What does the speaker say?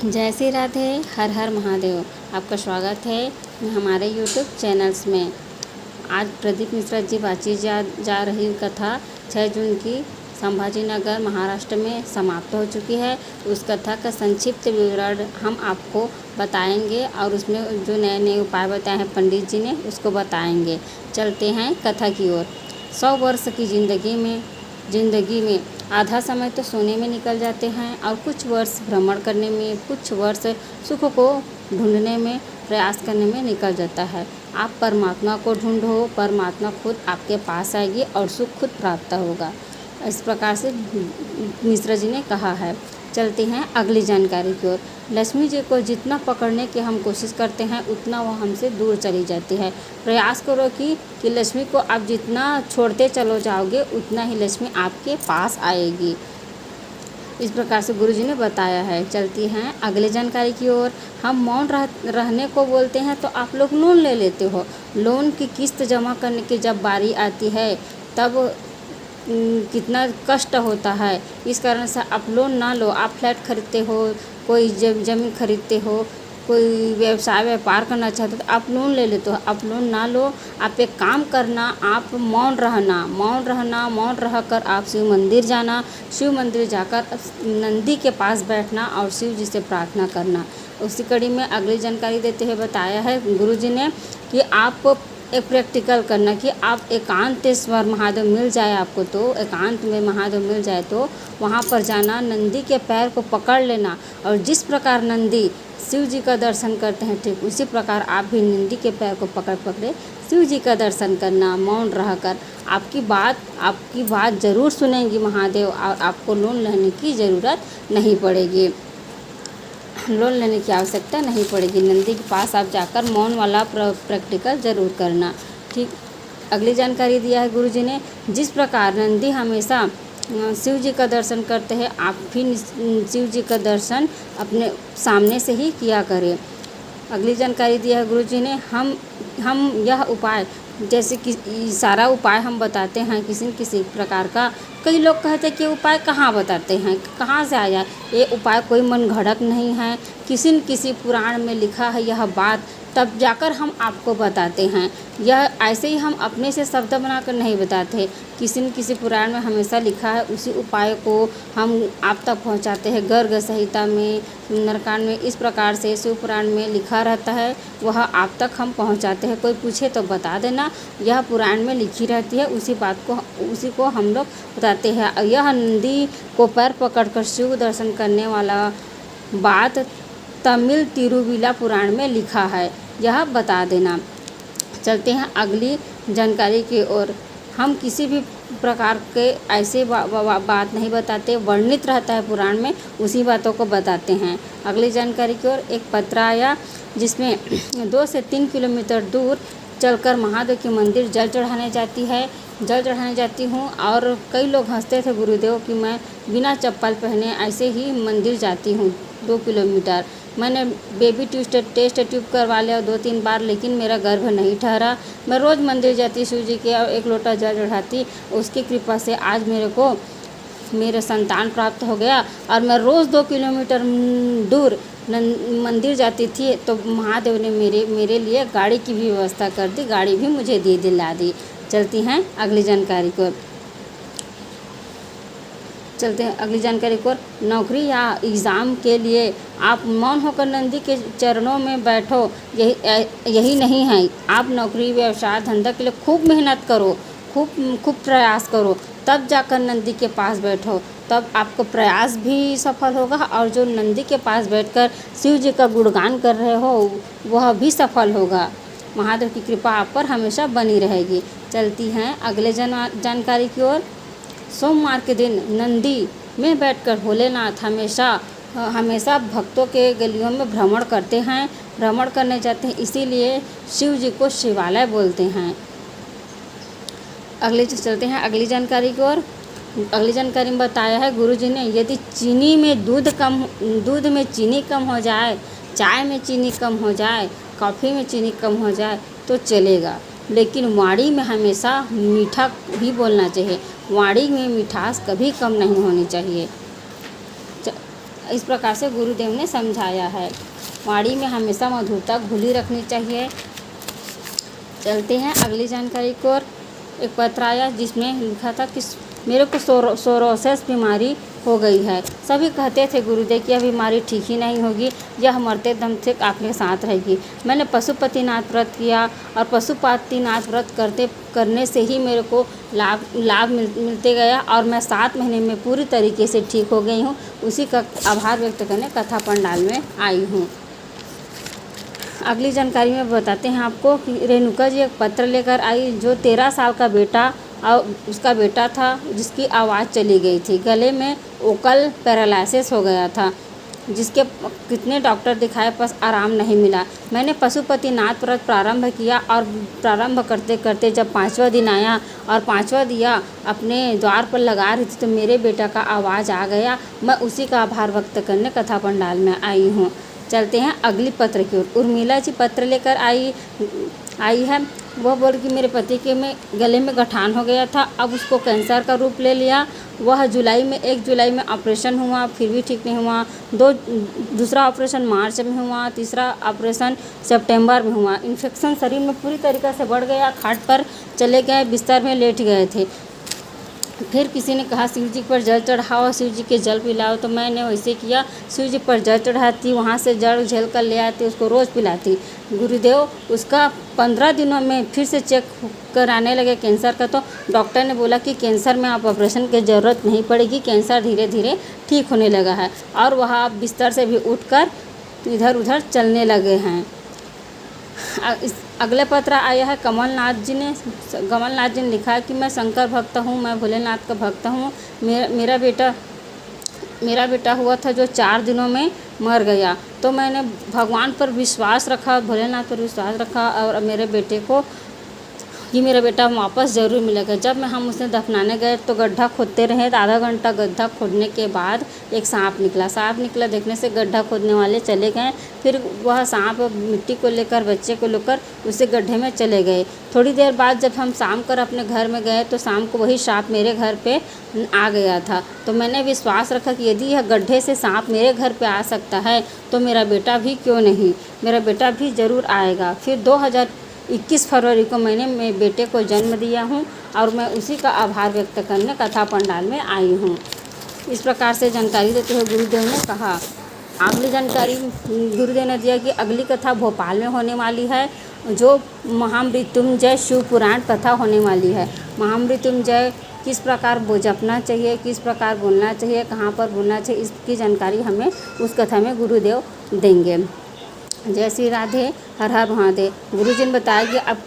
जय श्री राधे, हर हर महादेव। आपका स्वागत है हमारे यूट्यूब चैनल्स में। आज प्रदीप मिश्रा जी बाँची जा रही कथा 6 जून की संभाजी नगर महाराष्ट्र में समाप्त हो चुकी है। उस कथा का संक्षिप्त विवरण हम आपको बताएंगे और उसमें जो नए नए उपाय बताए हैं पंडित जी ने उसको बताएंगे। चलते हैं कथा की ओर। 100 वर्ष की ज़िंदगी में आधा समय तो सोने में निकल जाते हैं और कुछ वर्ष भ्रमण करने में, कुछ वर्ष सुख को ढूंढने में, प्रयास करने में निकल जाता है। आप परमात्मा को ढूंढो, परमात्मा खुद आपके पास आएगी और सुख खुद प्राप्त होगा। इस प्रकार से मिश्रा जी ने कहा है। चलते हैं अगली जानकारी की ओर। लक्ष्मी जी को जितना पकड़ने की हम कोशिश करते हैं उतना वो हमसे दूर चली जाती है। प्रयास करो कि लक्ष्मी को आप जितना छोड़ते चलो जाओगे उतना ही लक्ष्मी आपके पास आएगी। इस प्रकार से गुरु जी ने बताया है। चलती हैं अगले जानकारी की ओर। हम मौन रहने को बोलते हैं तो आप लोग लोन ले लेते हो। लोन की किस्त जमा करने की जब बारी आती है तब कितना कष्ट होता है। इस कारण से आप लोन ना लो। आप फ्लैट खरीदते हो, कोई ज़मीन खरीदते हो, कोई व्यापार करना चाहते हो तो आप लोन ले लेते हो। आप लोन ना लो। आप एक काम करना, आप मौन रह कर आप शिव मंदिर जाना। शिव मंदिर जाकर नंदी के पास बैठना और शिव जी से प्रार्थना करना। उसी कड़ी में अगली जानकारी देते हुए बताया है गुरु जी ने कि आप एक प्रैक्टिकल करना कि आप एकांतेश्वर महादेव मिल जाए आपको, तो एकांत में महादेव मिल जाए तो वहाँ पर जाना, नंदी के पैर को पकड़ लेना और जिस प्रकार नंदी शिव जी का दर्शन करते हैं ठीक उसी प्रकार आप भी नंदी के पैर को पकड़े शिव जी का दर्शन करना मौन रहकर। आपकी बात ज़रूर सुनेंगी महादेव और आपको लोन लेने की ज़रूरत नहीं पड़ेगी, लोन लेने की आवश्यकता नहीं पड़ेगी। नंदी के पास आप जाकर मौन वाला प्रैक्टिकल ज़रूर करना। ठीक अगली जानकारी दिया है गुरु जी ने। जिस प्रकार नंदी हमेशा शिव जी का दर्शन करते हैं आप भी शिव जी का दर्शन अपने सामने से ही किया करें। अगली जानकारी दिया है गुरु जी ने। हम यह उपाय जैसे कि सारा उपाय हम बताते हैं किसी प्रकार का। कई लोग कहते हैं कि उपाय कहाँ बताते हैं, कहाँ से आया। ये उपाय कोई मन घड़क नहीं है, किसी न किसी पुराण में लिखा है यह बात, तब जाकर हम आपको बताते हैं। यह ऐसे ही हम अपने से शब्द बनाकर नहीं बताते, किसी न किसी पुराण में हमेशा लिखा है उसी उपाय को हम आप तक पहुंचाते हैं। गर्ग संहिता में, सुंदरकांड में इस प्रकार से शिव पुराण में लिखा रहता है, वह आप तक हम पहुंचाते हैं। कोई पूछे तो बता देना, यह पुराण में लिखी रहती है, उसी को हम लोग बताते हैं। यह नंदी को पैर पकड़कर शिव दर्शन करने वाला बात तमिल तिरुविला पुराण में लिखा है, यह बता देना। चलते हैं अगली जानकारी की ओर। हम किसी भी प्रकार के ऐसे बात नहीं बताते, वर्णित रहता है पुराण में उसी बातों को बताते हैं। अगली जानकारी की ओर। एक पत्र आया जिसमें 2 से 3 किलोमीटर दूर चलकर महादेव के मंदिर जल चढ़ाने जाती हूँ और कई लोग हंसते थे गुरुदेव कि मैं बिना चप्पल पहने ऐसे ही मंदिर जाती हूँ 2 किलोमीटर। मैंने बेबी टेस्ट ट्यूब करवा लिया 2-3 बार, लेकिन मेरा गर्भ नहीं ठहरा। मैं रोज़ मंदिर जाती शिव जी के और 1 लोटा जल चढ़ाती, उसकी कृपा से आज मेरे संतान प्राप्त हो गया। और मैं रोज़ 2 किलोमीटर दूर मंदिर जाती थी तो महादेव ने मेरे लिए गाड़ी की भी व्यवस्था कर दी, गाड़ी भी मुझे दिला दी। चलती हैं अगली जानकारी को। अगली जानकारी को। नौकरी या एग्ज़ाम के लिए आप मौन होकर नंदी के चरणों में बैठो, यही नहीं है। आप नौकरी, व्यवसाय, धंधा के लिए खूब मेहनत करो, खूब प्रयास करो, तब जाकर नंदी के पास बैठो, तब आपको प्रयास भी सफल होगा और जो नंदी के पास बैठकर शिव जी का गुणगान कर रहे हो वह भी सफल होगा। महादेव की कृपा आप पर हमेशा बनी रहेगी। चलती हैं अगले जानकारी की ओर। सोमवार के दिन नंदी में बैठकर भोलेनाथ हमेशा भक्तों के गलियों में भ्रमण करने जाते हैं, इसीलिए शिव जी को शिवालय बोलते हैं। चलते हैं अगली जानकारी की ओर। अगली जानकारी में बताया है गुरु जी ने, यदि दूध में चीनी कम हो जाए, चाय में चीनी कम हो जाए, कॉफ़ी में चीनी कम हो जाए तो चलेगा, लेकिन वाणी में हमेशा मीठा ही बोलना चाहिए। वाणी में मिठास कभी कम नहीं होनी चाहिए। इस प्रकार से गुरुदेव ने समझाया है। वाणी में हमेशा मधुरता घुली रखनी चाहिए। चलते हैं अगली जानकारी की ओर। एक पत्र आया जिसमें लिखा था कि मेरे को सोरोसिस बीमारी हो गई है। सभी कहते थे गुरुदेव कि यह बीमारी ठीक ही नहीं होगी, यह मरते दम तक आपके साथ रहेगी। मैंने पशुपतिनाथ व्रत किया और पशुपतिनाथ व्रत करने से ही मेरे को लाभ मिलते गया और मैं 7 महीने में पूरी तरीके से ठीक हो गई हूँ। उसी का आभार व्यक्त करने कथा पंडाल में आई हूँ। अगली जानकारी में बताते हैं आपको कि रेणुका जी एक पत्र लेकर आई जो 13 साल का बेटा और उसका बेटा था जिसकी आवाज़ चली गई थी। गले में ओकल पैरालिसिस हो गया था जिसके कितने डॉक्टर दिखाए बस आराम नहीं मिला। मैंने पशुपतिनाथ व्रत प्रारंभ किया और प्रारंभ करते करते जब 5वां दिन आया और 5वां दिया अपने द्वार पर लगा रही थी तो मेरे बेटा का आवाज़ आ गया। मैं उसी का आभार व्यक्त करने कथा पंडाल में आई हूँ। चलते हैं अगली पत्र की ओर। उर्मिला जी पत्र लेकर आई है। वह बोल कि मेरे पति के गले में गठान हो गया था, अब उसको कैंसर का रूप ले लिया। वह 1 जुलाई में ऑपरेशन हुआ, फिर भी ठीक नहीं हुआ। दूसरा ऑपरेशन मार्च में हुआ, तीसरा ऑपरेशन सितंबर में हुआ। इन्फेक्शन शरीर में पूरी तरीक़े से बढ़ गया। खाट पर चले गए, बिस्तर में लेट गए थे। फिर किसी ने कहा शिव जी पर जल चढ़ाओ, शिव जी के जल पिलाओ, तो मैंने वैसे किया। शिव जी पर जल चढ़ाती, वहाँ से जल झेल कर ले आती, उसको रोज़ पिलाती। गुरुदेव उसका 15 दिनों में फिर से चेक कराने लगे कैंसर का, तो डॉक्टर ने बोला कि कैंसर में आप ऑपरेशन की ज़रूरत नहीं पड़ेगी, कैंसर धीरे धीरे ठीक होने लगा है और वह आप बिस्तर से भी उठकर इधर उधर चलने लगे हैं। अगले पत्र आया है कमलनाथ जी ने लिखा है कि मैं शंकर भक्त हूँ, मैं भोलेनाथ का भक्त हूँ। मेरा बेटा हुआ था जो 4 दिनों में मर गया, तो मैंने भगवान पर विश्वास रखा, भोलेनाथ पर विश्वास रखा और मेरे बेटे को कि मेरा बेटा वापस ज़रूर मिलेगा। जब हम उसे दफनाने गए तो गड्ढा खोदते रहे, आधा घंटा गड्ढा खोदने के बाद एक सांप निकला। देखने से गड्ढा खोदने वाले चले गए। फिर वह सांप मिट्टी को लेकर बच्चे को लेकर उसे गड्ढे में चले गए। थोड़ी देर बाद जब हम शाम कर अपने घर में गए तो शाम को वही सांप मेरे घर पे आ गया था। तो मैंने विश्वास रखा कि यदि यह गड्ढे से सांप मेरे घर पे आ सकता है तो मेरा बेटा भी क्यों नहीं, मेरा बेटा भी ज़रूर आएगा। फिर 2021 फरवरी को मैंने मेरे बेटे को जन्म दिया हूँ और मैं उसी का आभार व्यक्त करने कथा पंडाल में आई हूँ। इस प्रकार से जानकारी देते हुए गुरुदेव ने कहा। अगली जानकारी गुरुदेव ने दिया कि अगली कथा भोपाल में होने वाली है, जो महामृत्युंजय शिव पुराण कथा होने वाली है। महामृत्युंजय किस प्रकार जपना चाहिए, किस प्रकार बोलना चाहिए, कहाँ पर बोलना चाहिए, इसकी जानकारी हमें उस कथा में गुरुदेव देंगे। जय श्री राधे, हर हर महादेव। गुरुजी ने बताया कि अब